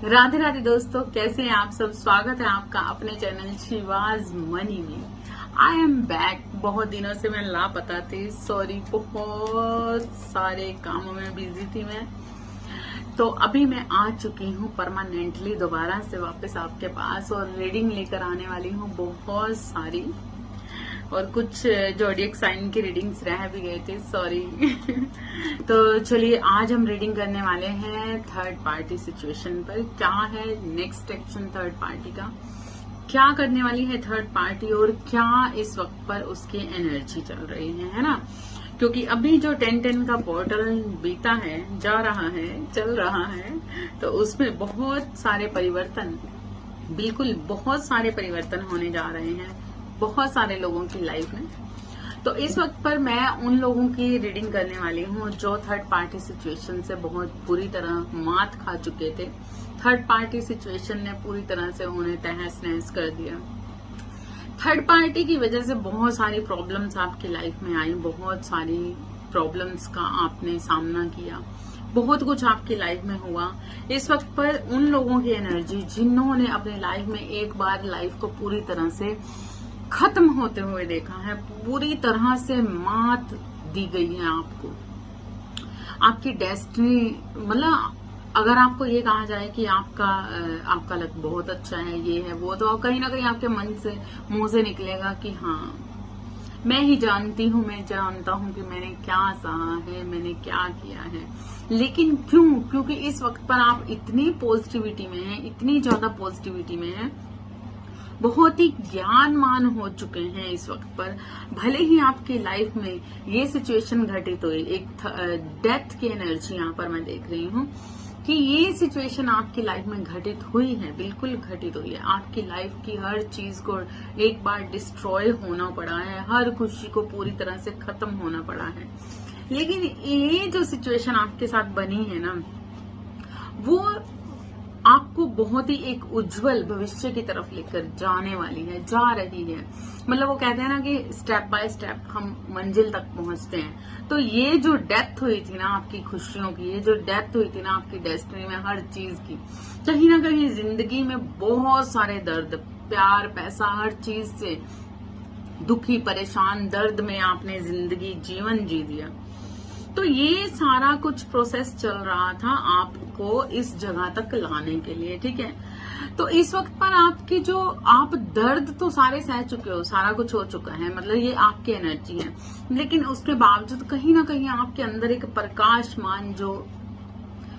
राधे राधे दोस्तों, कैसे हैं आप सब। स्वागत है आपका अपने चैनल शिवाज मनी में। I am back. बहुत दिनों से मैं लापता थी, सॉरी, बहुत सारे कामों में बिजी थी मैं। तो अभी मैं आ चुकी हूँ परमानेंटली दोबारा से वापस आपके पास और रीडिंग लेकर आने वाली हूँ बहुत सारी। और कुछ जोडियक साइन की रीडिंग्स रह भी गए थे, सॉरी। तो चलिए आज हम रीडिंग करने वाले हैं थर्ड पार्टी सिचुएशन पर। क्या है नेक्स्ट एक्शन थर्ड पार्टी का, क्या करने वाली है थर्ड पार्टी और क्या इस वक्त पर उसकी एनर्जी चल रही है ना। क्योंकि अभी जो 10-10 का पोर्टल बीता है, जा रहा है, चल रहा है, तो उसमें बहुत सारे परिवर्तन, बिल्कुल बहुत सारे परिवर्तन होने जा रहे हैं बहुत सारे लोगों की लाइफ में। तो इस वक्त पर मैं उन लोगों की रीडिंग करने वाली हूँ जो थर्ड पार्टी सिचुएशन से बहुत बुरी तरह मात खा चुके थे। थर्ड पार्टी सिचुएशन ने पूरी तरह से उन्हें तहस नहस कर दिया। थर्ड पार्टी की वजह से बहुत सारी प्रॉब्लम्स आपकी लाइफ में आई, बहुत सारी प्रॉब्लम्स का आपने सामना किया, बहुत कुछ आपकी लाइफ में हुआ। इस वक्त पर उन लोगों की एनर्जी जिन्होंने अपनी लाइफ में एक बार लाइफ को पूरी तरह से खत्म होते हुए देखा है, पूरी तरह से मात दी गई है आपको, आपकी डेस्टिनी। मतलब अगर आपको ये कहा जाए कि आपका लक बहुत अच्छा है, ये है वो, तो कहीं ना कहीं आपके मन से, मुंह से निकलेगा कि हाँ, मैं ही जानती हूँ, मैं जानता हूँ कि मैंने क्या सहा है, मैंने क्या किया है। लेकिन क्यों? क्योंकि इस वक्त पर आप इतनी पॉजिटिविटी में हैं, इतनी ज्यादा पॉजिटिविटी में हैं, बहुत ही ज्ञानमान हो चुके हैं इस वक्त पर। भले ही आपकी लाइफ में ये सिचुएशन घटित हुई, एक डेथ की एनर्जी यहाँ पर मैं देख रही हूँ कि ये सिचुएशन आपकी लाइफ में घटित हुई है, बिल्कुल घटित हुई है। आपकी लाइफ की हर चीज को एक बार डिस्ट्रॉय होना पड़ा है, हर खुशी को पूरी तरह से खत्म होना पड़ा है। लेकिन ये जो सिचुएशन आपके साथ बनी है ना, वो आपको बहुत ही एक उज्जवल भविष्य की तरफ लेकर जाने वाली है, जा रही है। मतलब वो कहते हैं ना कि स्टेप बाय स्टेप हम मंजिल तक पहुंचते हैं। तो ये जो डेथ हुई थी ना आपकी खुशियों की, ये जो डेथ हुई थी ना आपकी डेस्टिनी में हर चीज की, कहीं ना कहीं जिंदगी में बहुत सारे दर्द, प्यार, पैसा, हर चीज से दुखी, परेशान, दर्द में आपने जिंदगी, जीवन जी दिया। तो ये सारा कुछ प्रोसेस चल रहा था आपको इस जगह तक लाने के लिए, ठीक है। तो इस वक्त पर आपकी जो आप दर्द तो सारे सह चुके हो, सारा कुछ हो चुका है, मतलब ये आपकी एनर्जी है। लेकिन उसके बावजूद कहीं ना कहीं आपके अंदर एक प्रकाशमान जो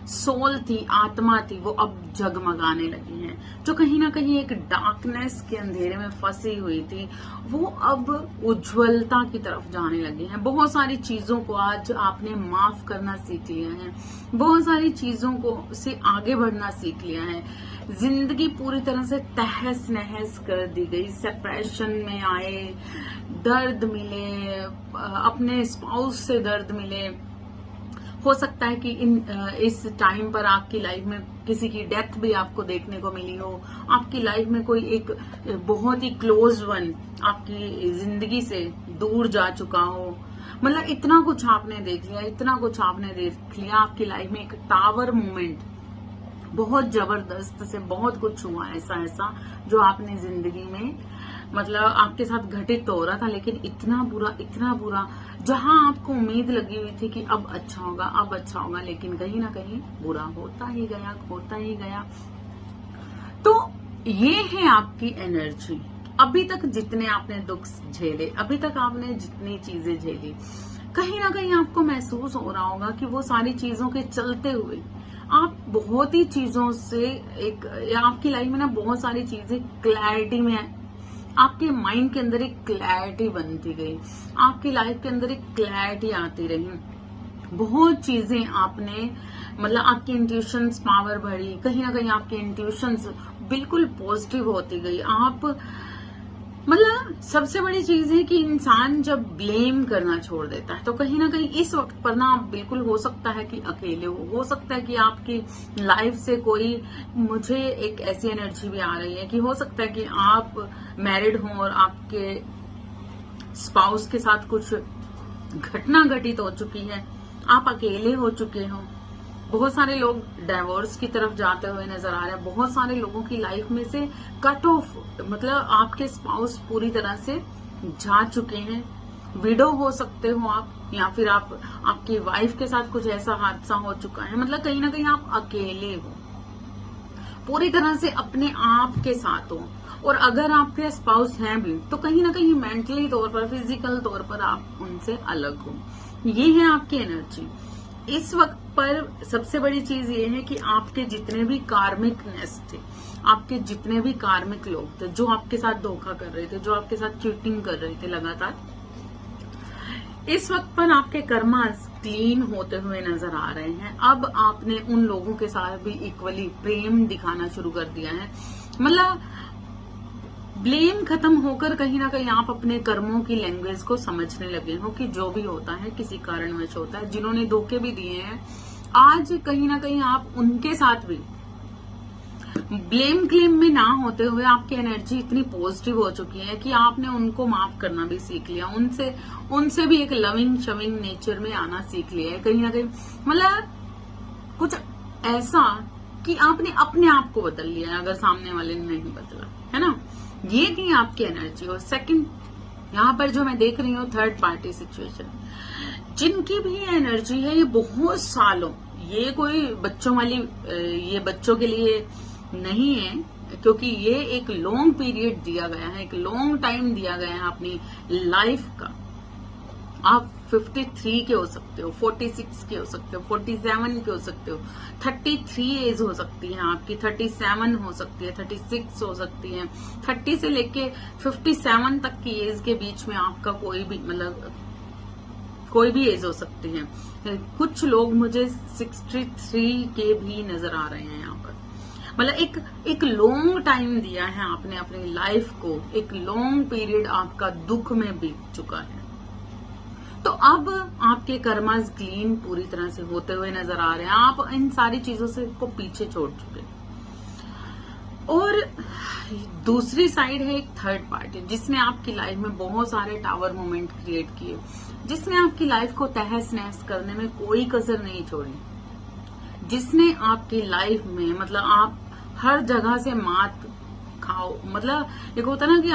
सोल थी, आत्मा थी, वो अब जगमगाने लगी है। जो कहीं ना कहीं एक डार्कनेस के अंधेरे में फंसी हुई थी, वो अब उज्जवलता की तरफ जाने लगी है। बहुत सारी चीजों को आज आपने माफ करना सीख लिया है, बहुत सारी चीजों को से आगे बढ़ना सीख लिया है। जिंदगी पूरी तरह से तहस नहस कर दी गई। सेपरेशन में आए, दर्द मिले, अपने स्पाउस से दर्द मिले। हो सकता है कि इस टाइम पर आपकी लाइफ में किसी की डेथ भी आपको देखने को मिली हो, आपकी लाइफ में कोई एक बहुत ही क्लोज वन आपकी जिंदगी से दूर जा चुका हो। मतलब इतना कुछ आपने देख लिया, इतना कुछ आपने देख लिया। आपकी लाइफ में एक टावर मोमेंट बहुत जबरदस्त से बहुत कुछ हुआ, ऐसा जो आपने जिंदगी में, मतलब आपके साथ घटित तो हो रहा था, लेकिन इतना बुरा, जहां आपको उम्मीद लगी हुई थी कि अब अच्छा होगा, अब अच्छा होगा, लेकिन कहीं ना कहीं बुरा होता ही गया। तो ये है आपकी एनर्जी। अभी तक जितने आपने दुख झेले, अभी तक आपने जितनी चीजें झेली, कहीं ना कहीं आपको महसूस हो रहा होगा कि वो सारी चीजों के चलते हुए आप बहुत ही चीजों से आपकी लाइफ में ना बहुत सारी चीजें क्लैरिटी में है। आपके माइंड के अंदर एक क्लैरिटी बनती गई, आपकी लाइफ के अंदर एक क्लैरिटी आती रही। बहुत चीजें आपने, मतलब आपकी इंट्यूशंस पावर बढ़ी, कहीं ना कहीं आपकी इंट्यूशंस बिल्कुल पॉजिटिव होती गई। आप, मतलब सबसे बड़ी चीज है कि इंसान जब ब्लेम करना छोड़ देता है, तो कहीं ना कहीं इस वक्त पर ना आप बिल्कुल, हो सकता है कि अकेले हो सकता है कि आपकी लाइफ से कोई, मुझे एक ऐसी एनर्जी भी आ रही है कि हो सकता है कि आप मैरिड हो और आपके स्पाउस के साथ कुछ घटना घटित हो चुकी है, आप अकेले हो चुके हो, बहुत सारे लोग डाइवोर्स की तरफ जाते हुए नजर आ रहे हैं। बहुत सारे लोगों की लाइफ में से कट ऑफ, मतलब आपके स्पाउस पूरी तरह से जा चुके हैं। विडो हो सकते हो आप, या फिर आपकी वाइफ के साथ कुछ ऐसा हादसा हो चुका है, मतलब कहीं ना कहीं आप अकेले हो, पूरी तरह से अपने आप के साथ हो। और अगर आपके स्पाउस हैं भी तो कहीं ना कहीं मेंटली तौर पर, फिजिकल तौर पर आप उनसे अलग हो। ये है आपकी एनर्जी इस वक्त पर। सबसे बड़ी चीज ये है कि आपके जितने भी कार्मिक नेस्ट थे, आपके जितने भी कार्मिक लोग थे जो आपके साथ धोखा कर रहे थे, जो आपके साथ चीटिंग कर रहे थे लगातार, इस वक्त पर आपके कर्मास क्लीन होते हुए नजर आ रहे हैं। अब आपने उन लोगों के साथ भी इक्वली प्रेम दिखाना शुरू कर दिया है। मतलब ब्लेम खत्म होकर कहीं ना कहीं आप अपने कर्मों की लैंग्वेज को समझने लगे हो कि जो भी होता है किसी कारणवश होता है। जिन्होंने धोखे भी दिए हैं, आज कहीं ना कहीं आप उनके साथ भी ब्लेम क्लेम में ना होते हुए आपकी एनर्जी इतनी पॉजिटिव हो चुकी है कि आपने उनको माफ करना भी सीख लिया, उनसे भी एक लविंग शविंग नेचर में आना सीख लिया है कहीं ना कहीं। मतलब कुछ ऐसा कि आपने अपने आप को बदल लिया है, अगर सामने वाले ने नहीं बदला है ना। ये थी आपकी एनर्जी। और सेकंड, यहाँ पर जो मैं देख रही हूँ थर्ड पार्टी सिचुएशन, जिनकी भी एनर्जी है ये बहुत सालों, ये कोई बच्चों वाली, ये बच्चों के लिए नहीं है, क्योंकि ये एक लॉन्ग पीरियड दिया गया है, एक लॉन्ग टाइम दिया गया है अपनी लाइफ का। आप 53 के हो सकते हो, 46 के हो सकते हो, 47 के हो सकते हो, 33 एज हो सकती है आपकी, 37 हो सकती है, 36 हो सकती है, 30 से लेके 57 तक की एज के बीच में आपका कोई भी, मतलब कोई भी एज हो सकती है। कुछ लोग मुझे 63 के भी नजर आ रहे हैं यहाँ पर। मतलब एक लॉन्ग टाइम दिया है आपने अपनी लाइफ को, एक लॉन्ग पीरियड आपका दुख में बीत चुका है। तो अब आपके कर्मास क्लीन पूरी तरह से होते हुए नजर आ रहे हैं। आप इन सारी चीजों से को पीछे छोड़ चुके हैं। और दूसरी साइड है एक थर्ड पार्टी, जिसने आपकी लाइफ में बहुत सारे टावर मोमेंट क्रिएट किए, जिसने आपकी लाइफ को तहस नहस करने में कोई कसर नहीं छोड़ी, जिसने आपकी लाइफ में, मतलब आप हर जगह से मात खाओ, मतलब एक होता ना कि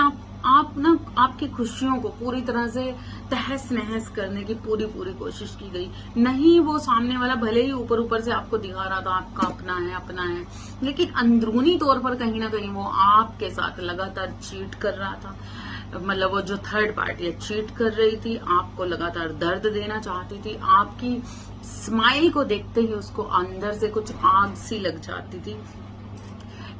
आप ना आपकी खुशियों को पूरी तरह से तहस नहस करने की पूरी कोशिश की गई। नहीं, वो सामने वाला भले ही ऊपर से आपको दिखा रहा था आपका अपना है, लेकिन अंदरूनी तौर पर कहीं ना कहीं वो आपके साथ लगातार चीट कर रहा था। मतलब वो जो थर्ड पार्टी है चीट कर रही थी, आपको लगातार दर्द देना चाहती थी। आपकी स्माइल को देखते ही उसको अंदर से कुछ आग सी लग जाती थी।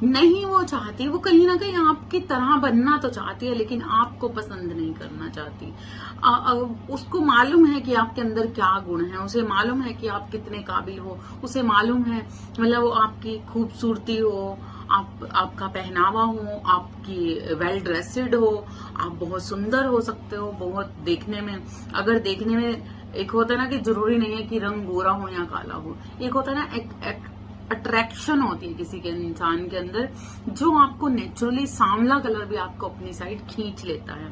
नहीं वो चाहती, वो कहीं ना कहीं आपकी तरह बनना तो चाहती है, लेकिन आपको पसंद नहीं करना चाहती। उसको मालूम है कि आपके अंदर क्या गुण है, उसे मालूम है कि आप कितने काबिल हो, उसे मालूम है, मतलब वो आपकी खूबसूरती हो, आपका पहनावा हो, आपकी वेल ड्रेस्ड हो, आप बहुत सुंदर हो सकते हो, बहुत देखने में, अगर देखने में एक होता है ना कि जरूरी नहीं है कि रंग गोरा हो या काला हो, एक होता है ना एक अट्रैक्शन होती है किसी के इंसान के अंदर, जो आपको नेचुरली सांवला कलर भी आपको अपनी साइड खींच लेता है।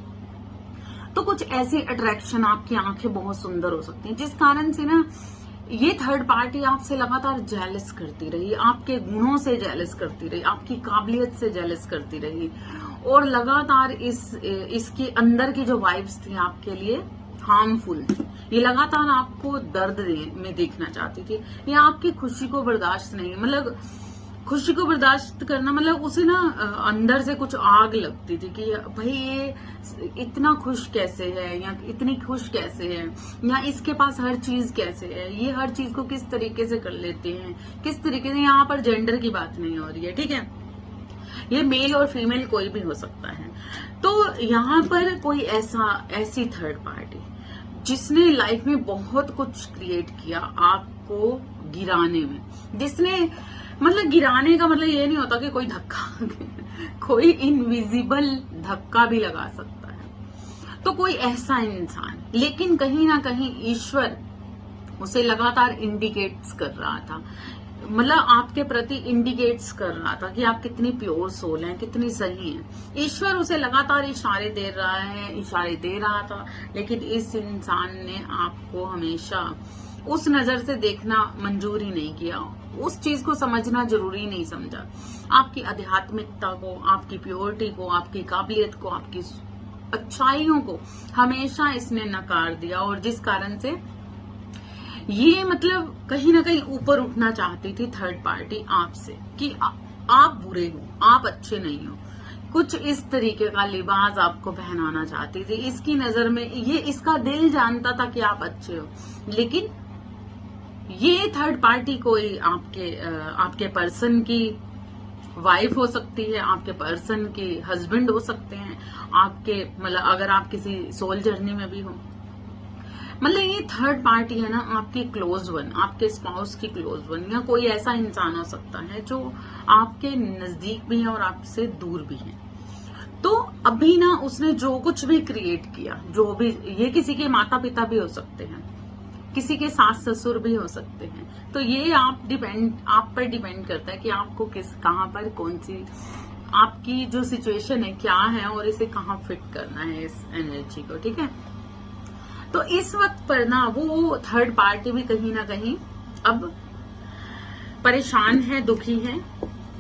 तो कुछ ऐसी अट्रैक्शन, आपकी आंखें बहुत सुंदर हो सकती हैं, जिस कारण से ना ये थर्ड पार्टी आपसे लगातार जेलस करती रही, आपके गुणों से जेलस करती रही, आपकी काबिलियत से जेलस करती रही, और लगातार इसके अंदर की जो वाइब्स थी आपके लिए हार्मफुल थी। ये लगातार आपको दर्द में देखना चाहती थी, या आपकी खुशी को बर्दाश्त नहीं, मतलब खुशी को बर्दाश्त करना, मतलब उसे ना अंदर से कुछ आग लगती थी कि भाई ये इतना खुश कैसे है, या इतनी खुश कैसे है, या इसके पास हर चीज कैसे है, ये हर चीज को किस तरीके से कर लेते हैं, किस तरीके से। यहाँ पर जेंडर की बात नहीं हो रही है, ठीक है, ये मेल और फीमेल कोई भी हो सकता है। तो यहाँ पर कोई ऐसी थर्ड पार्टी जिसने लाइफ में बहुत कुछ क्रिएट किया आपको गिराने में, जिसने, मतलब गिराने का मतलब ये नहीं होता कि कोई धक्का कोई इनविजिबल धक्का भी लगा सकता है। तो कोई ऐसा इंसान, लेकिन कहीं ना कहीं ईश्वर उसे लगातार इंडिकेट्स कर रहा था, मतलब आपके प्रति इंडिकेट्स कर रहा था कि आप कितनी प्योर सोल हैं, कितनी सही हैं। ईश्वर उसे लगातार इशारे दे रहा था, लेकिन इस इंसान ने आपको हमेशा उस नजर से देखना मंजूर ही नहीं किया, उस चीज को समझना जरूरी नहीं समझा। आपकी आध्यात्मिकता को, आपकी प्योरिटी को, आपकी काबिलियत को, आपकी अच्छाइयों को हमेशा इसने नकार दिया, और जिस कारण से ये मतलब कहीं ना कहीं ऊपर उठना चाहती थी थर्ड पार्टी आपसे कि आप बुरे हो, आप अच्छे नहीं हो। कुछ इस तरीके का लिबास आपको पहनाना चाहती थी। इसकी नजर में ये, इसका दिल जानता था कि आप अच्छे हो, लेकिन ये थर्ड पार्टी कोई आपके पर्सन की वाइफ हो सकती है, आपके पर्सन के हस्बैंड हो सकते हैं, आपके मतलब अगर आप किसी सोल जर्नी में भी हो, मतलब ये थर्ड पार्टी है ना आपकी क्लोज वन, आपके स्पाउस की क्लोज वन, या कोई ऐसा इंसान हो सकता है जो आपके नजदीक भी है और आपसे दूर भी है। तो अभी ना उसने जो कुछ भी क्रिएट किया, जो भी, ये किसी के माता पिता भी हो सकते हैं, किसी के सास ससुर भी हो सकते हैं। तो ये आप पर डिपेंड करता है कि आपको कहाँ पर कौन सी आपकी जो सिचुएशन है क्या है, और इसे कहाँ फिट करना है इस एनर्जी को, ठीक है। तो इस वक्त पर ना वो थर्ड पार्टी भी कहीं ना कहीं अब परेशान है, दुखी है।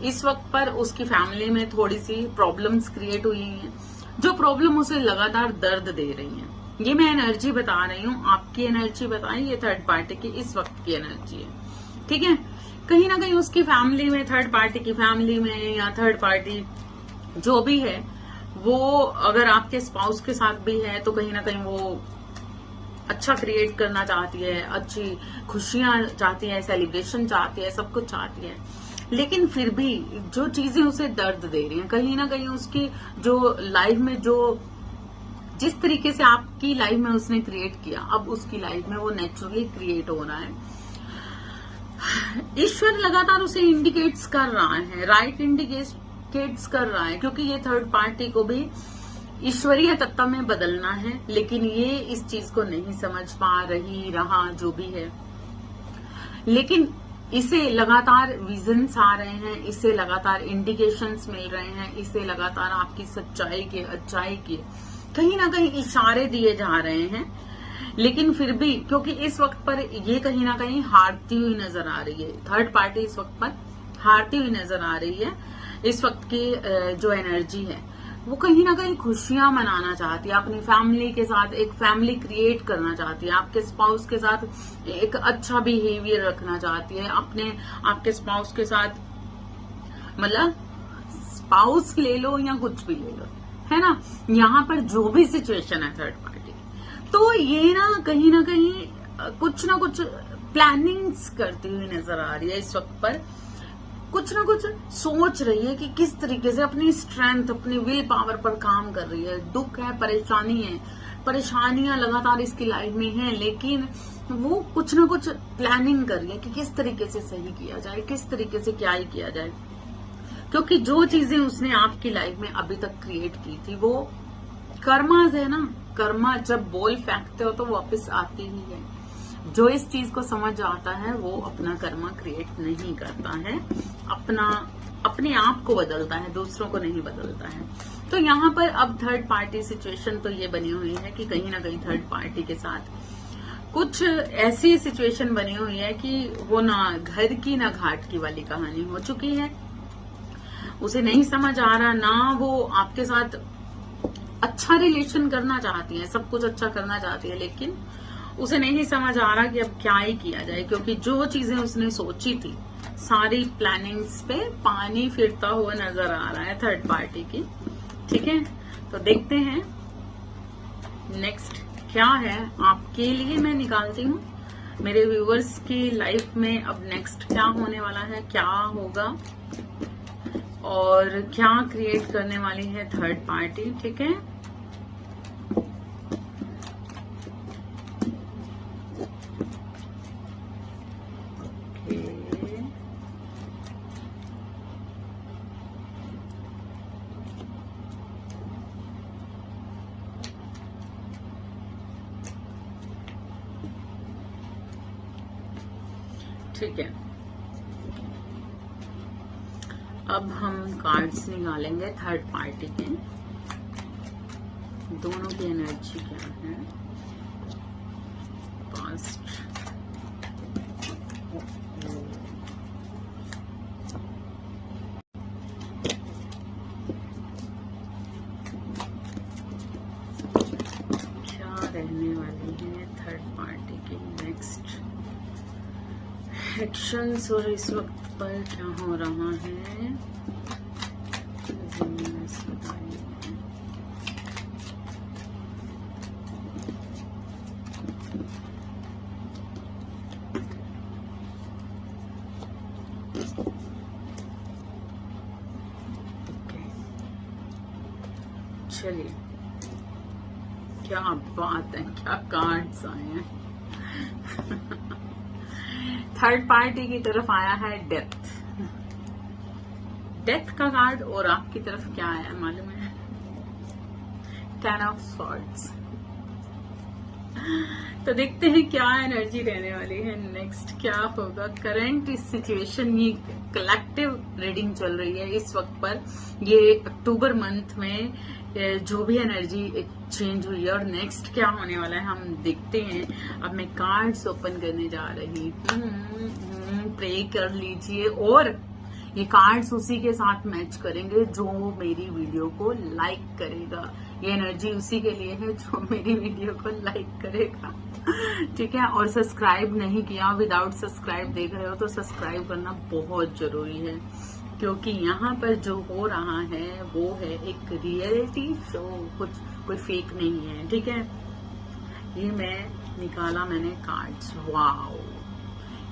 इस वक्त पर उसकी फैमिली में थोड़ी सी प्रॉब्लम्स क्रिएट हुई हैं, जो प्रॉब्लम उसे लगातार दर्द दे रही हैं। ये मैं एनर्जी बता रही हूँ, आपकी एनर्जी बताई, ये थर्ड पार्टी की इस वक्त की एनर्जी है, ठीक है। कहीं ना कहीं उसकी फैमिली में, थर्ड पार्टी की फैमिली में, या थर्ड पार्टी जो भी है वो अगर आपके स्पाउस के साथ भी है तो कहीं ना कहीं वो अच्छा क्रिएट करना चाहती है, अच्छी खुशियां चाहती है, सेलिब्रेशन चाहती है, सब कुछ चाहती है। लेकिन फिर भी जो चीजें उसे दर्द दे रही हैं, कहीं ना कहीं उसकी जो लाइफ में, जो जिस तरीके से आपकी लाइफ में उसने क्रिएट किया, अब उसकी लाइफ में वो नेचुरली क्रिएट हो रहा है। ईश्वर लगातार उसे इंडिकेट्स कर रहा है, राइट इंडिकेट्स कर रहा है, क्योंकि ये थर्ड पार्टी को भी ईश्वरीय तत्व में बदलना है, लेकिन ये इस चीज को नहीं समझ पा रहा जो भी है। लेकिन इसे लगातार विजन्स आ रहे हैं, इसे लगातार इंडिकेशंस मिल रहे हैं, इसे लगातार आपकी सच्चाई के, अच्छाई के कहीं ना कहीं इशारे दिए जा रहे हैं। लेकिन फिर भी क्योंकि इस वक्त पर ये कहीं ना कहीं हारती हुई नजर आ रही है, थर्ड पार्टी इस वक्त पर हारती हुई नजर आ रही है। इस वक्त की जो एनर्जी है वो कहीं ना कहीं खुशियां मनाना चाहती है, अपनी फैमिली के साथ एक फैमिली क्रिएट करना चाहती है, आपके स्पाउस के साथ एक अच्छा बिहेवियर रखना चाहती है, आपके स्पाउस के साथ, मतलब स्पाउस ले लो या कुछ भी ले लो, है ना, यहाँ पर जो भी सिचुएशन है थर्ड पार्टी, तो ये ना कहीं कुछ ना कुछ प्लानिंग्स करती हुई नजर आ रही है। इस वक्त पर कुछ ना कुछ सोच रही है कि किस तरीके से अपनी स्ट्रेंथ, अपनी विल पावर पर काम कर रही है। दुख है, परेशानी है, परेशानियां लगातार इसकी लाइफ में हैं, लेकिन वो कुछ ना कुछ प्लानिंग कर रही है कि किस तरीके से सही किया जाए, किस तरीके से क्या ही किया जाए। क्योंकि जो चीजें उसने आपकी लाइफ में अभी तक क्रिएट की थी वो कर्माज है ना, कर्मा जब बोल फेंकते हो तो वापस आती ही है। जो इस चीज को समझ आता है वो अपना कर्मा क्रिएट नहीं करता है, अपने आप को बदलता है, दूसरों को नहीं बदलता है। तो यहाँ पर अब थर्ड पार्टी सिचुएशन तो ये बनी हुई है कि कहीं ना कहीं थर्ड पार्टी के साथ कुछ ऐसी सिचुएशन बनी हुई है कि वो ना घर की ना घाट की वाली कहानी हो चुकी है। उसे नहीं समझ आ रहा, ना वो आपके साथ अच्छा रिलेशन करना चाहती है, सब कुछ अच्छा करना चाहती है, लेकिन उसे नहीं समझ आ रहा कि अब क्या ही किया जाए। क्योंकि जो चीजें उसने सोची थी सारी प्लानिंग्स पे पानी फिरता हुआ नजर आ रहा है थर्ड पार्टी की, ठीक है। तो देखते हैं नेक्स्ट क्या है आपके लिए। मैं निकालती हूँ मेरे व्यूअर्स की लाइफ में अब नेक्स्ट क्या होने वाला है, क्या होगा और क्या क्रिएट करने वाली है थर्ड पार्टी, ठीक है। ठीक है, अब हम कार्ड्स निकालेंगे थर्ड पार्टी के, दोनों की एनर्जी क्या है, पास्ट एक्शंस और इस वक्त पर क्या हो रहा है। चलिए, क्या बात है, क्या कार्ड्स आए हैं। थर्ड पार्टी की तरफ आया है डेथ। डेथ का कार्ड, और आपकी तरफ क्या आया मालूम है? 10 ऑफ स्वॉर्ड्स। तो देखते हैं क्या एनर्जी रहने वाली है, नेक्स्ट क्या होगा। करंट इस सिचुएशन, ये कलेक्टिव रीडिंग चल रही है इस वक्त पर। ये अक्टूबर मंथ में जो भी एनर्जी चेंज हुई है और नेक्स्ट क्या होने वाला है हम देखते हैं। अब मैं कार्ड्स ओपन करने जा रही हूँ। प्रे कर लीजिए और ये कार्ड्स उसी के साथ मैच करेंगे जो मेरी वीडियो को लाइक करेगा। ये एनर्जी उसी के लिए है जो मेरी वीडियो को लाइक करेगा, ठीक है। और सब्सक्राइब नहीं किया, विदाउट सब्सक्राइब देख रहे हो तो सब्सक्राइब करना बहुत जरूरी है, क्योंकि यहाँ पर जो हो रहा है वो है एक रियलिटी शो, कुछ कोई फेक नहीं है, ठीक है। ये मैंने कार्ड्स। वाओ,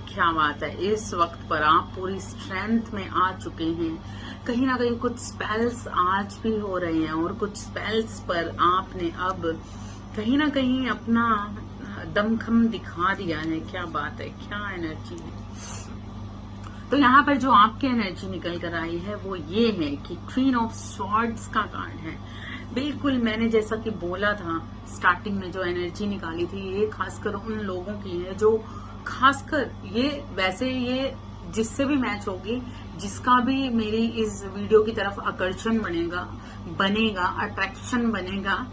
क्या बात है। इस वक्त पर आप पूरी स्ट्रेंथ में आ चुके हैं। कहीं ना कहीं कुछ स्पेल्स आज भी हो रहे हैं और कुछ स्पेल्स पर आपने अब कहीं ना कहीं अपना दमखम दिखा दिया है। क्या बात है, क्या एनर्जी है। तो यहाँ पर जो आपकी एनर्जी निकल कर आई है वो ये है कि क्वीन ऑफ स्वॉर्ड्स का कार्ड है। बिल्कुल मैंने जैसा कि बोला था स्टार्टिंग में, जो एनर्जी निकाली थी ये खासकर उन लोगों की है जो खासकर ये वैसे ये जिससे भी मैच होगी, जिसका भी मेरी इस वीडियो की तरफ आकर्षण बनेगा, अट्रैक्शन बनेगा,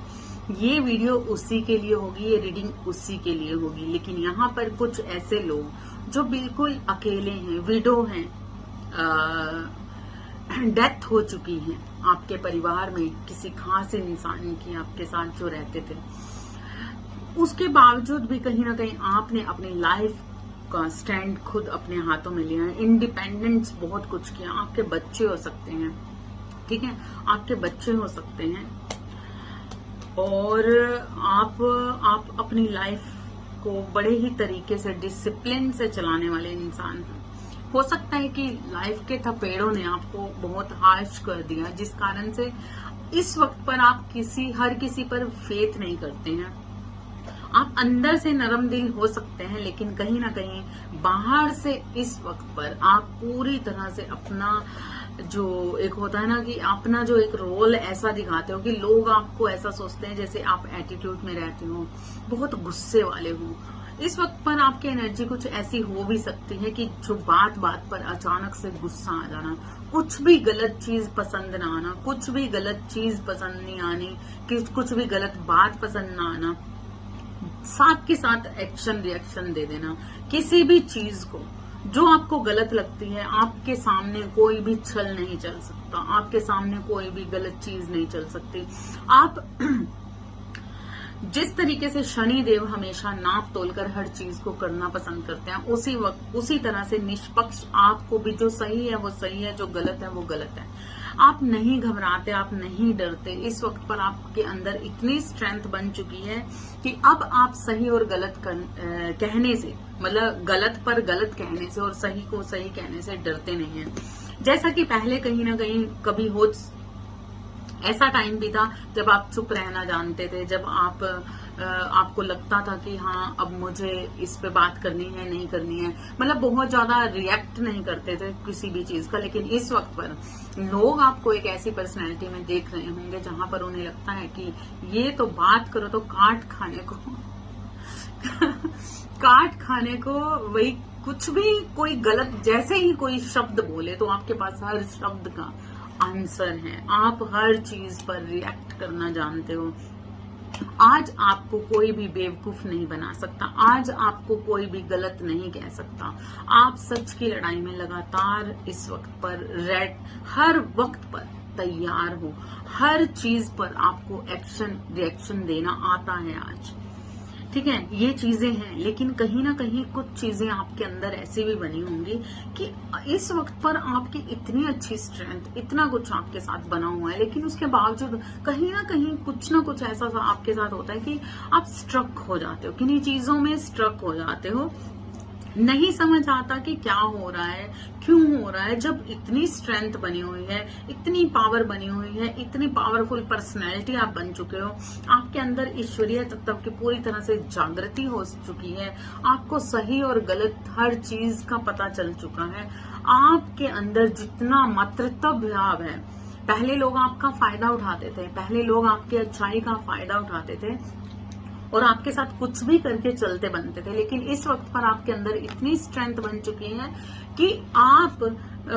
ये वीडियो उसी के लिए होगी, ये रीडिंग उसी के लिए होगी। लेकिन यहाँ पर कुछ ऐसे लोग जो बिल्कुल अकेले हैं, विडो हैं, डेथ हो चुकी है आपके परिवार में किसी खास इंसान की आपके साथ जो रहते थे, उसके बावजूद भी कहीं ना कहीं आपने अपनी लाइफ का स्टैंड खुद अपने हाथों में लिया है। इंडिपेंडेंस बहुत कुछ किया। आपके बच्चे हो सकते हैं, ठीक है, आपके बच्चे हो सकते हैं और आप अपनी लाइफ को बड़े ही तरीके से डिसिप्लिन से चलाने वाले इंसान हैं। हो सकता है कि लाइफ के थपेड़ों ने आपको बहुत हार्श कर दिया, जिस कारण से इस वक्त पर आप हर किसी पर फेथ नहीं करते हैं। आप अंदर से नरम दिल हो सकते हैं, लेकिन कहीं ना कहीं बाहर से इस वक्त पर आप पूरी तरह से अपना जो एक होता है ना कि अपना जो एक रोल ऐसा दिखाते हो कि लोग आपको ऐसा सोचते हैं जैसे आप एटीट्यूड में रहते हो, बहुत गुस्से वाले हो। इस वक्त पर आपकी एनर्जी कुछ ऐसी हो भी सकती है कि जो बात बात पर अचानक से गुस्सा आ जाना, कुछ भी गलत चीज पसंद ना आना, कुछ भी गलत चीज पसंद नहीं आनी, कुछ भी गलत बात पसंद ना आना, साथ के साथ एक्शन रिएक्शन दे देना किसी भी चीज को जो आपको गलत लगती है। आपके सामने कोई भी छल नहीं चल सकता, आपके सामने कोई भी गलत चीज नहीं चल सकती। आप जिस तरीके से शनि देव हमेशा नाप तोलकर हर चीज को करना पसंद करते हैं, उसी तरह से निष्पक्ष आपको भी जो सही है वो सही है, जो गलत है वो गलत है। आप नहीं घबराते, आप नहीं डरते। इस वक्त पर आपके अंदर इतनी स्ट्रेंथ बन चुकी है कि अब आप सही और गलत कहने से, मतलब गलत पर गलत कहने से और सही को सही कहने से डरते नहीं हैं। जैसा कि पहले कहीं ना कहीं कभी हो ऐसा टाइम भी था जब आप चुप रहना जानते थे, जब आपको लगता था कि हाँ अब मुझे इस पे बात करनी है नहीं करनी है, मतलब बहुत ज्यादा रिएक्ट नहीं करते थे किसी भी चीज का। लेकिन इस वक्त पर लोग आपको एक ऐसी पर्सनैलिटी में देख रहे होंगे जहां पर उन्हें लगता है कि ये तो बात करो तो काट खाने को काट खाने को, वही कुछ भी कोई गलत जैसे ही कोई शब्द बोले तो आपके पास हर शब्द का आंसर है। आप हर चीज पर रिएक्ट करना जानते हो। आज आपको कोई भी बेवकूफ नहीं बना सकता, आज आपको कोई भी गलत नहीं कह सकता। आप सच की लड़ाई में लगातार इस वक्त पर हर वक्त पर तैयार हो। हर चीज पर आपको एक्शन रिएक्शन देना आता है आज। ठीक है, ये चीजें हैं, लेकिन कहीं ना कहीं कुछ चीजें आपके अंदर ऐसी भी बनी होंगी कि इस वक्त पर आपकी इतनी अच्छी स्ट्रेंथ, इतना कुछ आपके साथ बना हुआ है, लेकिन उसके बावजूद कहीं ना कुछ ऐसा आपके साथ होता है कि आप स्ट्रक हो जाते हो, किन्हीं चीजों में स्ट्रक हो जाते हो, नहीं समझ आता कि क्या हो रहा है, क्यों हो रहा है। जब इतनी स्ट्रेंथ बनी हुई है, इतनी पावर बनी हुई है, इतनी पावरफुल पर्सनैलिटी आप बन चुके हो, आपके अंदर ईश्वरीय तत्व की पूरी तरह से जागृति हो चुकी है, आपको सही और गलत हर चीज का पता चल चुका है, आपके अंदर जितना मातृत्व भाव है, पहले लोग आपका फायदा उठाते थे, पहले लोग आपकी अच्छाई का फायदा उठाते थे और आपके साथ कुछ भी करके चलते बनते थे, लेकिन इस वक्त पर आपके अंदर इतनी स्ट्रेंथ बन चुकी है कि आप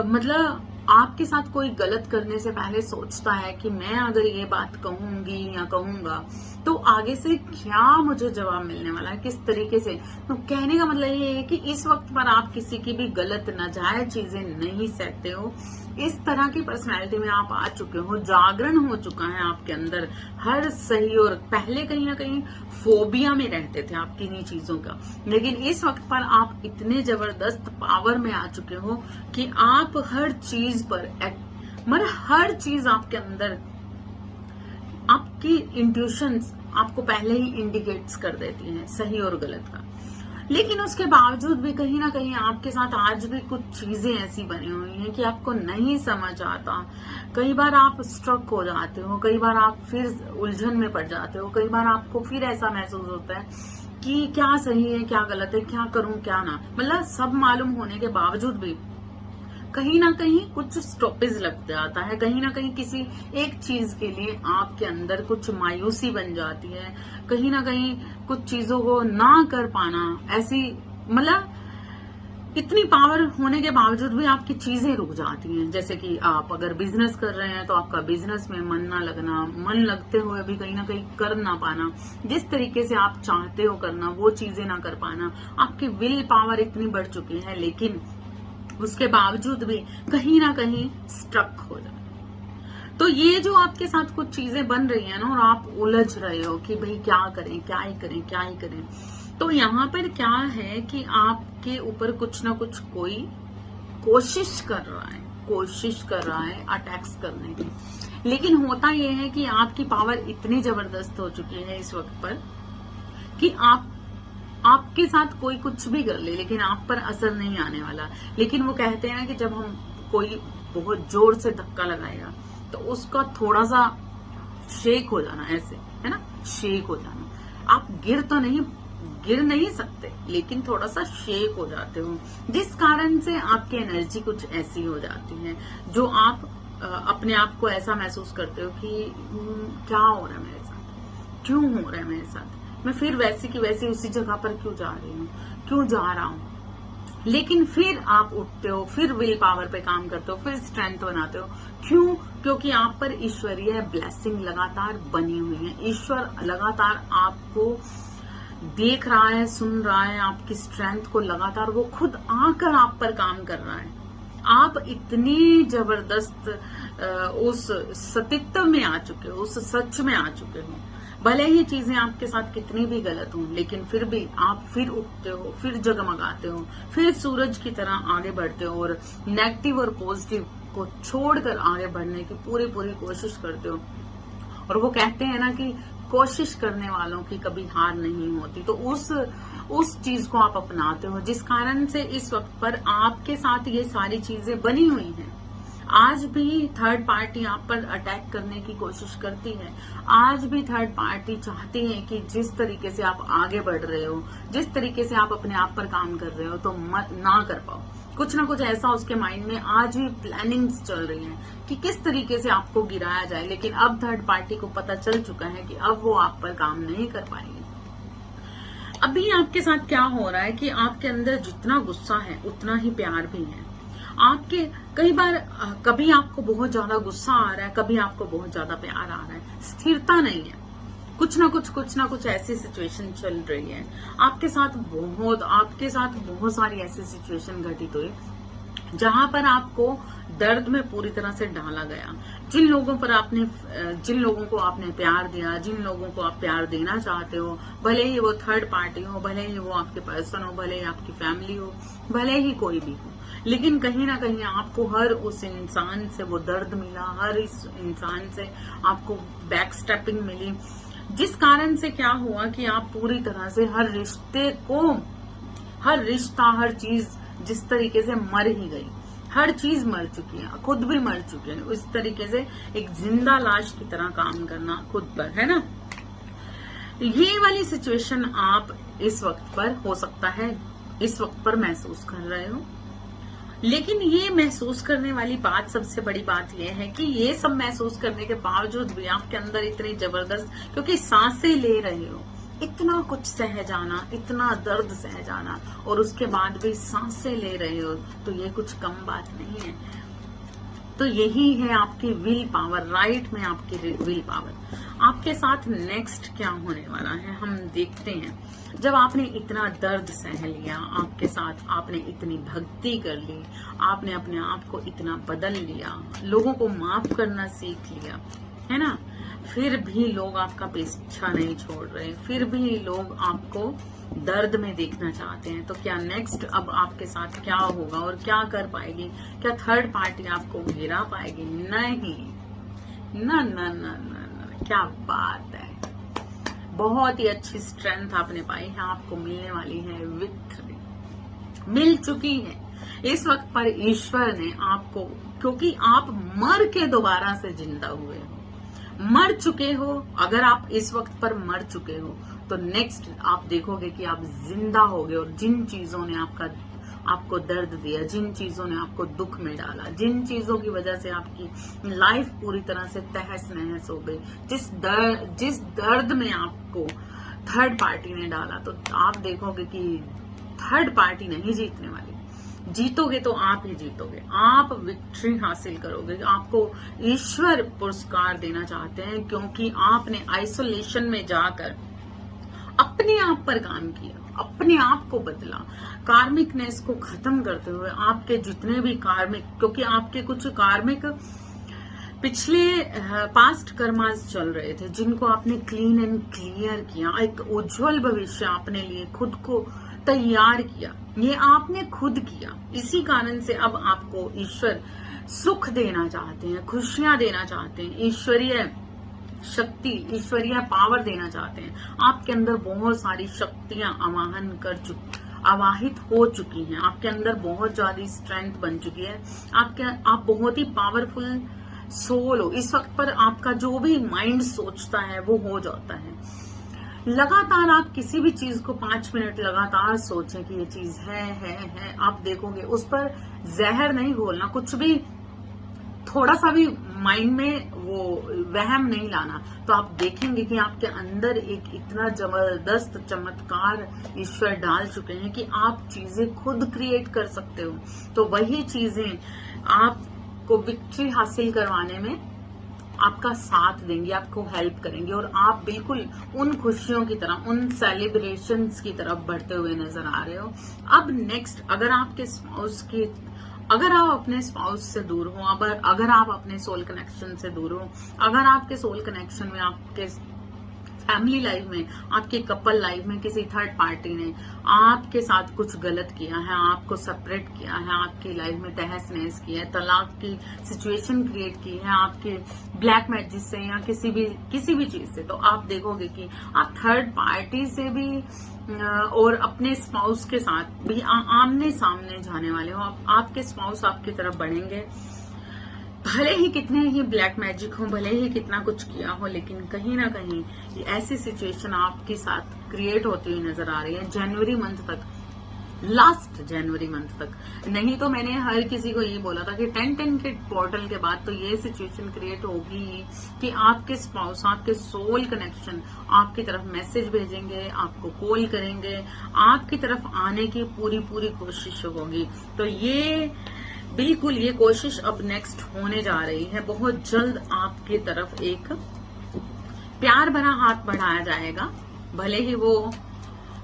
मतलब आपके साथ कोई गलत करने से पहले सोचता है कि मैं अगर ये बात कहूंगी या कहूंगा तो आगे से क्या मुझे जवाब मिलने वाला है, किस तरीके से। तो कहने का मतलब ये है कि इस वक्त पर आप किसी की भी गलत नाजायज चीजें नहीं सहते हो। इस तरह की पर्सनैलिटी में आप आ चुके हो, जागरण हो चुका है आपके अंदर हर सही। और पहले कहीं ना कहीं फोबिया में रहते थे आप किन्हीं चीजों का, लेकिन इस वक्त पर आप इतने जबरदस्त पावर में आ चुके हो कि आप हर चीज पर मतलब हर चीज आपके अंदर, आपकी इंट्यूशंस आपको पहले ही इंडिकेट्स कर देती हैं सही और गलत का। लेकिन उसके बावजूद भी कहीं ना कहीं आपके साथ आज भी कुछ चीजें ऐसी बनी हुई हैं कि आपको नहीं समझ आता। कई बार आप स्ट्रक हो जाते हो, कई बार आप फिर उलझन में पड़ जाते हो, कई बार आपको फिर ऐसा महसूस होता है कि क्या सही है क्या गलत है, क्या करूं क्या ना। मतलब सब मालूम होने के बावजूद भी कहीं ना कहीं कुछ स्टॉपेज लग जाता है, कहीं ना कहीं किसी एक चीज के लिए आपके अंदर कुछ मायूसी बन जाती है, कहीं ना कहीं कुछ चीजों को ना कर पाना ऐसी, मतलब इतनी पावर होने के बावजूद भी आपकी चीजें रुक जाती हैं। जैसे कि आप अगर बिजनेस कर रहे हैं तो आपका बिजनेस में मन ना लगना, मन लगते हुए भी कहीं ना कहीं कर ना पाना, जिस तरीके से आप चाहते हो करना वो चीजें ना कर पाना। आपकी विल पावर इतनी बढ़ चुकी है, लेकिन उसके बावजूद भी कहीं ना कहीं स्ट्रक हो जाए। तो ये जो आपके साथ कुछ चीजें बन रही है ना, और आप उलझ रहे हो कि भाई क्या करें क्या ही करें क्या ही करें, तो यहाँ पर क्या है कि आपके ऊपर कुछ ना कुछ कोई कोशिश कर रहा है अटैक्स करने की। लेकिन होता यह है कि आपकी पावर इतनी जबरदस्त हो चुकी है इस वक्त पर कि आपके साथ कोई कुछ भी कर ले लेकिन आप पर असर नहीं आने वाला। लेकिन वो कहते हैं ना कि जब हम कोई बहुत जोर से धक्का लगाएगा तो उसका थोड़ा सा शेक हो जाना, ऐसे है ना, शेक हो जाना। आप गिर नहीं सकते, लेकिन थोड़ा सा शेक हो जाते हो, जिस कारण से आपकी एनर्जी कुछ ऐसी हो जाती है जो आप अपने आप को ऐसा महसूस करते हो कि क्या हो रहा है मेरे साथ, क्यों हो रहा है मेरे साथ, मैं फिर वैसी की वैसी उसी जगह पर क्यों जा रही हूँ, क्यों जा रहा हूँ। लेकिन फिर आप उठते हो, फिर विल पावर पे काम करते हो, फिर स्ट्रेंथ बनाते हो। क्यों? क्योंकि आप पर ईश्वरीय ब्लेसिंग लगातार बनी हुई है। ईश्वर लगातार आपको देख रहा है, सुन रहा है, आपकी स्ट्रेंथ को लगातार वो खुद आकर आप पर काम कर रहा है। आप इतनी जबरदस्त उस सतित्व में आ चुके हो, उस सच में आ चुके हो। भले ही चीजें आपके साथ कितनी भी गलत हो, लेकिन फिर भी आप फिर उठते हो, फिर जगमगाते हो, फिर सूरज की तरह आगे बढ़ते हो और नेगेटिव और पॉजिटिव को छोड़कर आगे बढ़ने की पूरी कोशिश करते हो। और वो कहते हैं ना कि कोशिश करने वालों की कभी हार नहीं होती। तो उस चीज को आप अपनाते हो, जिस कारण से इस वक्त पर आपके साथ ये सारी चीजें बनी हुई हैं। आज भी थर्ड पार्टी आप पर अटैक करने की कोशिश करती है। आज भी थर्ड पार्टी चाहती है कि जिस तरीके से आप आगे बढ़ रहे हो, जिस तरीके से आप अपने आप पर काम कर रहे हो, तो मत ना कर पाओ। कुछ ना कुछ ऐसा उसके माइंड में आज भी प्लानिंग्स चल रही हैं कि किस तरीके से आपको गिराया जाए। लेकिन अब थर्ड पार्टी को पता चल चुका है कि अब वो आप पर काम नहीं कर पाएंगे। अभी आपके साथ क्या हो रहा है कि आपके अंदर जितना गुस्सा है उतना ही प्यार भी है। आपके कई बार कभी आपको बहुत ज्यादा गुस्सा आ रहा है, कभी आपको बहुत ज्यादा प्यार आ रहा है, स्थिरता नहीं है। कुछ ना कुछ ऐसी सिचुएशन चल रही है आपके साथ बहुत सारी ऐसी सिचुएशन घटित हुई जहां पर आपको दर्द में पूरी तरह से डाला गया, जिन लोगों को आपने प्यार दिया, जिन लोगों को आप प्यार देना चाहते हो, भले ही वो थर्ड पार्टी हो, भले ही वो आपके पर्सन हो, भले ही आपकी फैमिली हो, भले ही कोई भी हो, लेकिन कहीं ना कहीं आपको हर उस इंसान से वो दर्द मिला, हर इस इंसान से आपको बैक स्टेपिंग मिली, जिस कारण से क्या हुआ कि आप पूरी तरह से हर रिश्ता, हर चीज जिस तरीके से मर ही गई, हर चीज मर चुकी है, खुद भी मर चुके हैं, उस तरीके से एक जिंदा लाश की तरह काम करना खुद पर, है ना। ये वाली सिचुएशन आप इस वक्त पर हो सकता है इस वक्त पर महसूस कर रहे हो, लेकिन ये महसूस करने वाली बात, सबसे बड़ी बात ये है कि ये सब महसूस करने के बावजूद भी आपके अंदर इतनी जबरदस्त, क्योंकि सांसें ले रहे हो, इतना कुछ सह जाना, इतना दर्द सह जाना, और उसके बाद भी सांसें ले रहे हो, तो ये कुछ कम बात नहीं है। तो यही है आपकी विल पावर, राइट में आपकी विल पावर। आपके साथ नेक्स्ट क्या होने वाला है हम देखते हैं। जब आपने इतना दर्द सह लिया, आपके साथ आपने इतनी भक्ति कर ली, आपने अपने आप को इतना बदल लिया, लोगों को माफ करना सीख लिया, है ना, फिर भी लोग आपका पीछा नहीं छोड़ रहे, फिर भी लोग आपको दर्द में देखना चाहते हैं, तो क्या नेक्स्ट अब आपके साथ क्या होगा और क्या कर पाएगी? क्या थर्ड पार्टी आपको गिरा पाएगी? नहीं, ना ना ना ना ना, क्या बात है। बहुत ही अच्छी स्ट्रेंथ आपने पाई है, आपको मिलने वाली है विक्ट्री, मिल चुकी है इस वक्त पर ईश्वर ने आपको, क्योंकि आप मर के दोबारा से जिंदा हुए हो, मर चुके हो। अगर आप इस वक्त पर मर चुके हो तो नेक्स्ट आप देखोगे कि आप जिंदा होगे, और जिन चीजों ने आपको दर्द दिया, जिन चीजों ने आपको दुख में डाला, जिन चीजों की वजह से आपकी लाइफ पूरी तरह से तहस नहस हो गई, जिस दर्द में आपको थर्ड पार्टी ने डाला, तो आप देखोगे कि थर्ड पार्टी नहीं जीतने वाली, जीतोगे तो आप ही जीतोगे, आप विक्ट्री हासिल करोगे। आपको ईश्वर पुरस्कार देना चाहते हैं, क्योंकि आपने आइसोलेशन में जाकर अपने आप पर काम किया, अपने आप को बदला, कार्मिकनेस को खत्म करते हुए आपके जितने भी कार्मिक, क्योंकि आपके कुछ कार्मिक पिछले पास्ट कर्मास चल रहे थे, जिनको आपने क्लीन एंड क्लियर किया, एक उज्जवल भविष्य अपने लिए खुद को तैयार किया, ये आपने खुद किया। इसी कारण से अब आपको ईश्वर सुख देना चाहते हैं, खुशियां देना चाहते हैं, ईश्वरीय शक्ति, ईश्वरीय पावर देना चाहते हैं। आपके अंदर बहुत सारी शक्तियां आवाहित हो चुकी हैं, आपके अंदर बहुत ज्यादा स्ट्रेंथ बन चुकी है, आप बहुत ही पावरफुल सोल हो। इस वक्त पर आपका जो भी माइंड सोचता है वो हो जाता है। लगातार आप किसी भी चीज को 5 मिनट लगातार सोचें कि ये चीज है, आप देखोगे उस पर जहर नहीं घोलना, कुछ भी थोड़ा सा भी माइंड में वो वहम नहीं लाना, तो आप देखेंगे कि आपके अंदर एक इतना जबरदस्त चमत्कार ईश्वर डाल चुके हैं कि आप चीजें खुद क्रिएट कर सकते हो। तो वही चीजें आपको विक्ट्री हासिल करवाने में आपका साथ देंगे, आपको हेल्प करेंगे, और आप बिल्कुल उन खुशियों की तरफ, उन सेलिब्रेशंस की तरफ बढ़ते हुए नजर आ रहे हो। अब नेक्स्ट, अगर आप अपने स्पाउस से दूर हो, अगर आप अपने सोल कनेक्शन से दूर हो, अगर आपके सोल कनेक्शन में, आपके फैमिली लाइफ में, आपकी कपल लाइफ में किसी थर्ड पार्टी ने आपके साथ कुछ गलत किया है, आपको सेपरेट किया है, आपकी लाइफ में तहस नहस किया है, तलाक की सिचुएशन क्रिएट की है, आपके ब्लैक मैजिक से या किसी भी चीज से, तो आप देखोगे कि आप थर्ड पार्टी से भी और अपने स्पाउस के साथ भी आमने सामने जाने वाले हो। आपके स्पाउस आपकी तरफ बढ़ेंगे, भले ही कितने ही ब्लैक मैजिक हो, भले ही कितना कुछ किया हो, लेकिन कहीं ना कहीं ऐसी सिचुएशन आपके साथ क्रिएट होती हुई नजर आ रही है जनवरी मंथ तक, लास्ट जनवरी मंथ तक। नहीं तो मैंने हर किसी को ये बोला था कि 10-10 के पोर्टल के बाद तो ये सिचुएशन क्रिएट होगी ही कि आपके स्पाउस, आपके सोल कनेक्शन आपकी तरफ मैसेज भेजेंगे, आपको कॉल करेंगे, आपकी तरफ आने की पूरी कोशिश होगी। तो ये बिल्कुल ये कोशिश अब नेक्स्ट होने जा रही है। बहुत जल्द आपकी तरफ एक प्यार भरा हाथ बढ़ाया जाएगा, भले ही वो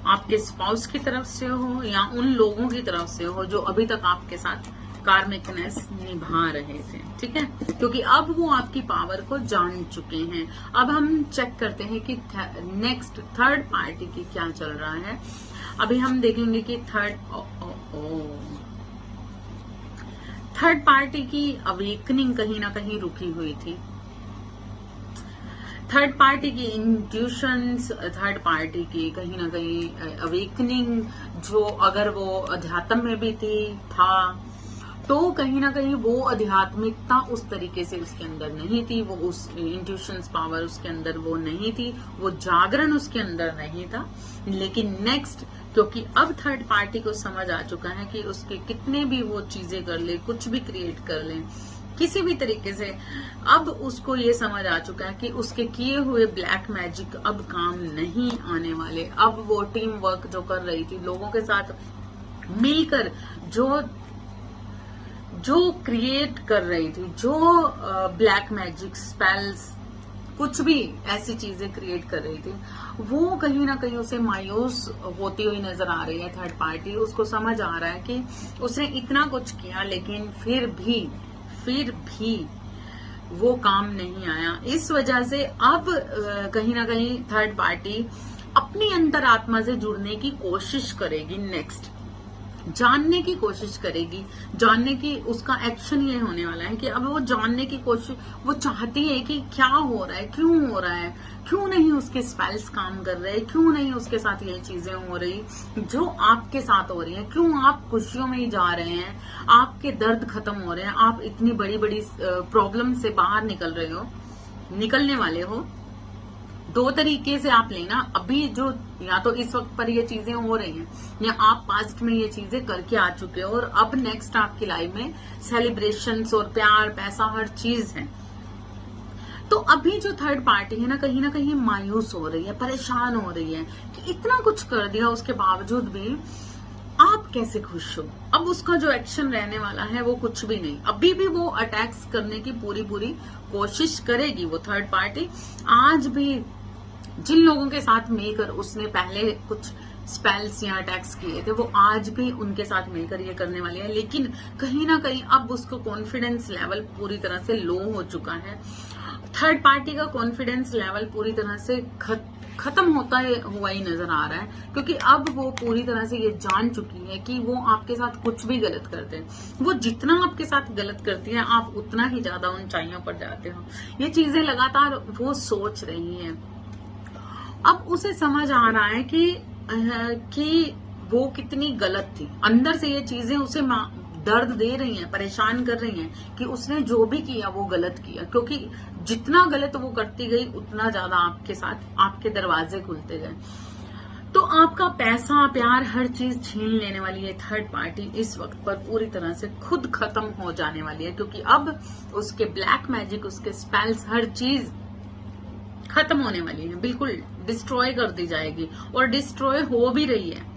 आपके स्पाउस की तरफ से हो या उन लोगों की तरफ से हो जो अभी तक आपके साथ कार्मिकनेस निभा रहे थे, ठीक है, क्योंकि अब वो आपकी पावर को जान चुके हैं। अब हम चेक करते हैं कि नेक्स्ट थर्ड पार्टी की क्या चल रहा है। अभी हम देखेंगे कि थर्ड पार्टी की अवेकनिंग कहीं ना कहीं रुकी हुई थी। थर्ड पार्टी की इंट्यूशंस, थर्ड पार्टी की कहीं ना कहीं अवेकनिंग, जो अगर वो अध्यात्म में भी था तो कहीं ना कहीं वो आध्यात्मिकता उस तरीके से उसके अंदर नहीं थी, वो उस इंट्यूशंस पावर उसके अंदर वो नहीं थी, वो जागरण उसके अंदर नहीं था। लेकिन नेक्स्ट, क्योंकि अब थर्ड पार्टी को समझ आ चुका है कि उसके कितने भी वो चीजें कर ले, कुछ भी क्रिएट कर ले किसी भी तरीके से, अब उसको ये समझ आ चुका है कि उसके किए हुए ब्लैक मैजिक अब काम नहीं आने वाले। अब वो टीम वर्क जो कर रही थी, लोगों के साथ मिलकर जो क्रिएट कर रही थी, जो ब्लैक मैजिक स्पेल्स कुछ भी ऐसी चीजें क्रिएट कर रही थी, वो कहीं ना कहीं उसे मायूस होती हुई नजर आ रही है। थर्ड पार्टी उसको समझ आ रहा है कि उसने इतना कुछ किया लेकिन फिर भी वो काम नहीं आया। इस वजह से अब कहीं ना कहीं थर्ड पार्टी अपनी अंतरात्मा से जुड़ने की कोशिश करेगी, नेक्स्ट जानने की कोशिश करेगी, जानने की उसका एक्शन ये होने वाला है कि अब वो जानने की कोशिश, वो चाहती है कि क्या हो रहा है, क्यों हो रहा है, क्यों नहीं उसके स्पेल्स काम कर रहे, क्यों नहीं उसके साथ ये चीजें हो रही जो आपके साथ हो रही हैं, क्यों आप खुशियों में ही जा रहे हैं, आपके दर्द खत्म हो रहे हैं, आप इतनी बड़ी बड़ी प्रॉब्लम से बाहर निकलने वाले हो। दो तरीके से आप लेना, अभी जो या तो इस वक्त पर ये चीजें हो रही हैं या आप पास्ट में ये चीजें करके आ चुके हो और अब नेक्स्ट आपकी लाइफ में सेलिब्रेशंस और प्यार, पैसा, हर चीज है। तो अभी जो थर्ड पार्टी है ना कहीं मायूस हो रही है, परेशान हो रही है कि इतना कुछ कर दिया उसके बावजूद भी आप कैसे खुश हो। अब उसका जो एक्शन रहने वाला है वो कुछ भी नहीं, अभी भी वो अटैक्स करने की पूरी कोशिश करेगी। वो थर्ड पार्टी आज भी जिन लोगों के साथ मिलकर उसने पहले कुछ स्पेल्स या अटैक्स किए थे, वो आज भी उनके साथ मिलकर ये करने वाली है। लेकिन कहीं ना कहीं अब उसको कॉन्फिडेंस लेवल पूरी तरह से लो हो चुका है। थर्ड पार्टी का कॉन्फिडेंस लेवल पूरी तरह से खत्म होता हुआ ही नजर आ रहा है, क्योंकि अब वो पूरी तरह से ये जान चुकी है कि वो आपके साथ कुछ भी गलत करते हैं। वो जितना आपके साथ गलत करती है आप उतना ही ज्यादा ऊंचाइयों पर जाते हो। ये चीजें लगातार वो सोच रही है। अब उसे समझ आ रहा है कि वो कितनी गलत थी। अंदर से ये चीजें उसे दर्द दे रही हैं, परेशान कर रही हैं कि उसने जो भी किया वो गलत किया, क्योंकि जितना गलत वो करती गई उतना ज्यादा आपके साथ आपके दरवाजे खुलते गए। तो आपका पैसा, प्यार, हर चीज छीन लेने वाली है थर्ड पार्टी इस वक्त पर पूरी तरह से खुद खत्म हो जाने वाली है, क्योंकि अब उसके ब्लैक मैजिक, उसके स्पेल्स, हर चीज खत्म होने वाली है, बिल्कुल डिस्ट्रॉय कर दी जाएगी और डिस्ट्रॉय हो भी रही है।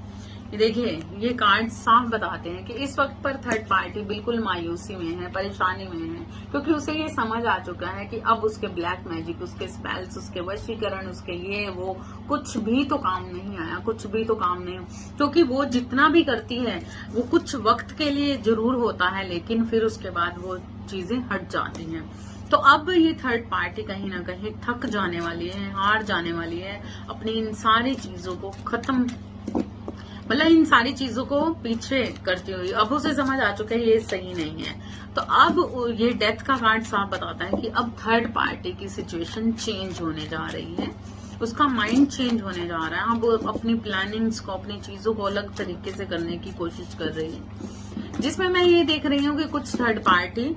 देखिए ये कार्ड साफ बताते हैं कि इस वक्त पर थर्ड पार्टी बिल्कुल मायूसी में है, परेशानी में है, क्योंकि उसे ये समझ आ चुका है कि अब उसके ब्लैक मैजिक, उसके स्पेल्स, उसके वशीकरण, उसके ये वो कुछ भी तो काम नहीं आया, कुछ भी तो काम नहीं, क्योंकि वो जितना भी करती है वो कुछ वक्त के लिए जरूर होता है, लेकिन फिर उसके बाद वो चीजें हट जाती हैं। तो अब ये थर्ड पार्टी कहीं ना कहीं थक जाने वाली है, हार जाने वाली है, अपनी इन सारी चीजों को खत्म, मतलब इन सारी चीजों को पीछे करती हुई अब उसे समझ आ चुका है ये सही नहीं है। तो अब ये डेथ का कार्ड साफ बताता है कि अब थर्ड पार्टी की सिचुएशन चेंज होने जा रही है, उसका माइंड चेंज होने जा रहा है। अब अपनी प्लानिंग्स को, अपनी चीजों को अलग तरीके से करने की कोशिश कर रही है, जिसमें मैं ये देख रही हूँ कि कुछ थर्ड पार्टी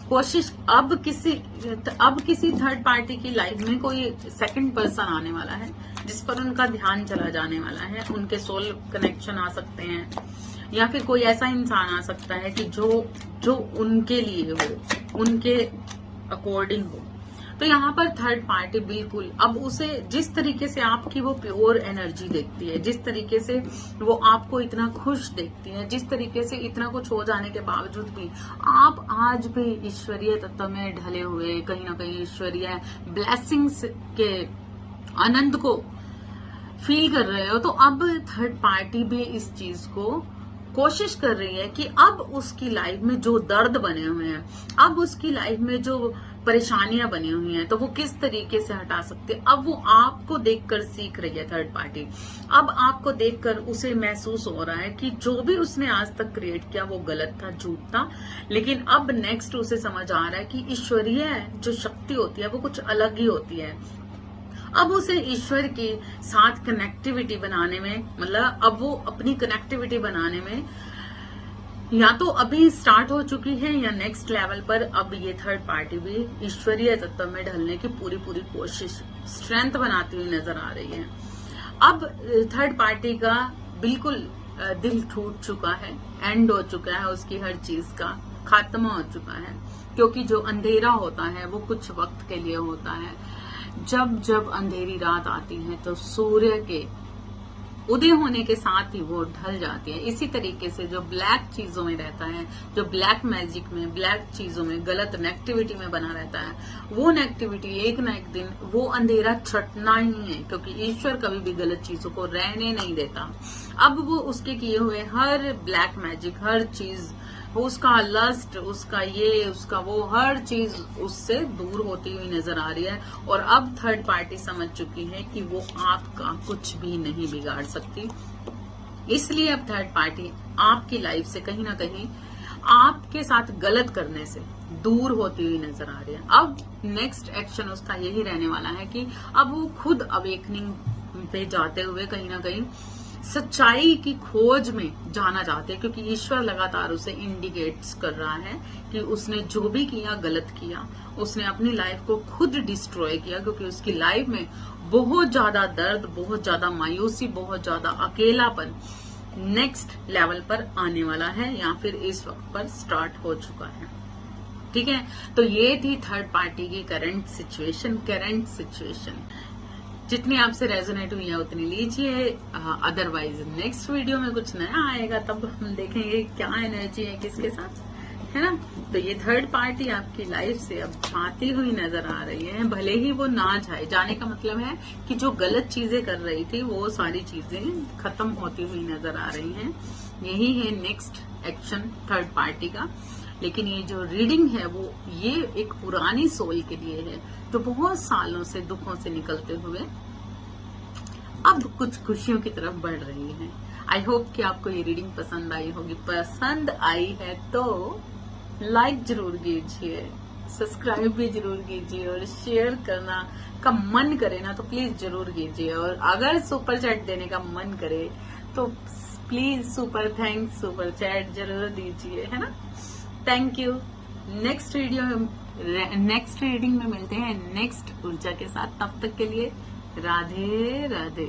कोशिश अब किसी थर्ड पार्टी की लाइफ में कोई सेकंड पर्सन आने वाला है जिस पर उनका ध्यान चला जाने वाला है। उनके सोल कनेक्शन आ सकते हैं या फिर कोई ऐसा इंसान आ सकता है कि जो उनके लिए हो, उनके अकॉर्डिंग हो। तो यहाँ पर थर्ड पार्टी बिल्कुल अब उसे जिस तरीके से आपकी वो प्योर एनर्जी देखती है, जिस तरीके से वो आपको इतना खुश देखती है, जिस तरीके से इतना कुछ हो जाने के बावजूद भी आप आज भी ईश्वरीय तत्व में ढले हुए, कहीं ना कहीं ईश्वरीय ब्लेसिंग्स के आनंद को फील कर रहे हो, तो अब थर्ड पार्टी भी इस चीज को कोशिश कर रही है कि अब उसकी लाइफ में जो दर्द बने हुए हैं, अब उसकी लाइफ में जो परेशानियां बनी हुई हैं, तो वो किस तरीके से हटा सकते हैं। अब वो आपको देखकर सीख रही है थर्ड पार्टी। अब आपको देखकर उसे महसूस हो रहा है कि जो भी उसने आज तक क्रिएट किया वो गलत था, झूठ था। लेकिन अब नेक्स्ट उसे समझ आ रहा है कि ईश्वरीय जो शक्ति होती है वो कुछ अलग ही होती है। अब उसे ईश्वर के साथ कनेक्टिविटी बनाने में, मतलब अब वो अपनी कनेक्टिविटी बनाने में या तो अभी स्टार्ट हो चुकी है या नेक्स्ट लेवल पर अब ये थर्ड पार्टी भी ईश्वरीय तत्व में ढलने की पूरी पूरी कोशिश, स्ट्रेंथ बनाती हुई नजर आ रही है। अब थर्ड पार्टी का बिल्कुल दिल टूट चुका है, एंड हो चुका है, उसकी हर चीज का खात्मा हो चुका है। क्योंकि जो अंधेरा होता है वो कुछ वक्त के लिए होता है। जब जब अंधेरी रात आती है तो सूर्य के उदय होने के साथ ही वो ढल जाती है। इसी तरीके से जो ब्लैक चीजों में रहता है, जो ब्लैक मैजिक में, ब्लैक चीजों में, गलत नेगेटिविटी में बना रहता है, वो नेगेटिविटी एक ना एक दिन वो अंधेरा छटना ही है। क्योंकि ईश्वर कभी भी गलत चीजों को रहने नहीं देता। अब वो उसके किए हुए हर ब्लैक मैजिक, हर चीज, उसका लस्ट, उसका ये, उसका वो, हर चीज उससे दूर होती हुई नजर आ रही है। और अब थर्ड पार्टी समझ चुकी है कि वो आपका कुछ भी नहीं बिगाड़ सकती। इसलिए अब थर्ड पार्टी आपकी लाइफ से कहीं ना कहीं आपके साथ गलत करने से दूर होती हुई नजर आ रही है। अब नेक्स्ट एक्शन उसका यही रहने वाला है कि अब वो खुद अवेकनिंग पे जाते हुए कहीं ना कहीं सच्चाई की खोज में जाना चाहते हैं। क्योंकि ईश्वर लगातार उसे इंडिकेट्स कर रहा है कि उसने जो भी किया गलत किया, उसने अपनी लाइफ को खुद डिस्ट्रॉय किया। क्योंकि उसकी लाइफ में बहुत ज्यादा दर्द, बहुत ज्यादा मायूसी, बहुत ज्यादा अकेलापन नेक्स्ट लेवल पर आने वाला है या फिर इस वक्त पर स्टार्ट हो चुका है। ठीक है, तो ये थी थर्ड पार्टी की करंट सिचुएशन। जितनी आपसे रेजोनेट हुई है उतनी लीजिए, अदरवाइज नेक्स्ट वीडियो में कुछ नया आएगा, तब हम देखेंगे क्या एनर्जी है किसके साथ, है ना। तो ये थर्ड पार्टी आपकी लाइफ से अब जाती हुई नजर आ रही है। भले ही वो ना जाए, जाने का मतलब है कि जो गलत चीजें कर रही थी वो सारी चीजें खत्म होती हुई नजर आ रही हैं। यही है नेक्स्ट एक्शन थर्ड पार्टी का। लेकिन ये जो रीडिंग है वो ये एक पुरानी सोल के लिए है, जो बहुत सालों से दुखों से निकलते हुए अब कुछ खुशियों की तरफ बढ़ रही है। आई होप कि आपको ये रीडिंग पसंद आई होगी। पसंद आई है तो लाइक जरूर कीजिए, सब्सक्राइब भी जरूर कीजिए, और शेयर करना का मन करे ना तो प्लीज जरूर कीजिए। और अगर सुपर चैट देने का मन करे तो please super thanks, super chat जरूर दीजिए, है ना। Thank you. नेक्स्ट रीडिंग में मिलते हैं नेक्स्ट ऊर्जा के साथ। तब तक के लिए राधे राधे।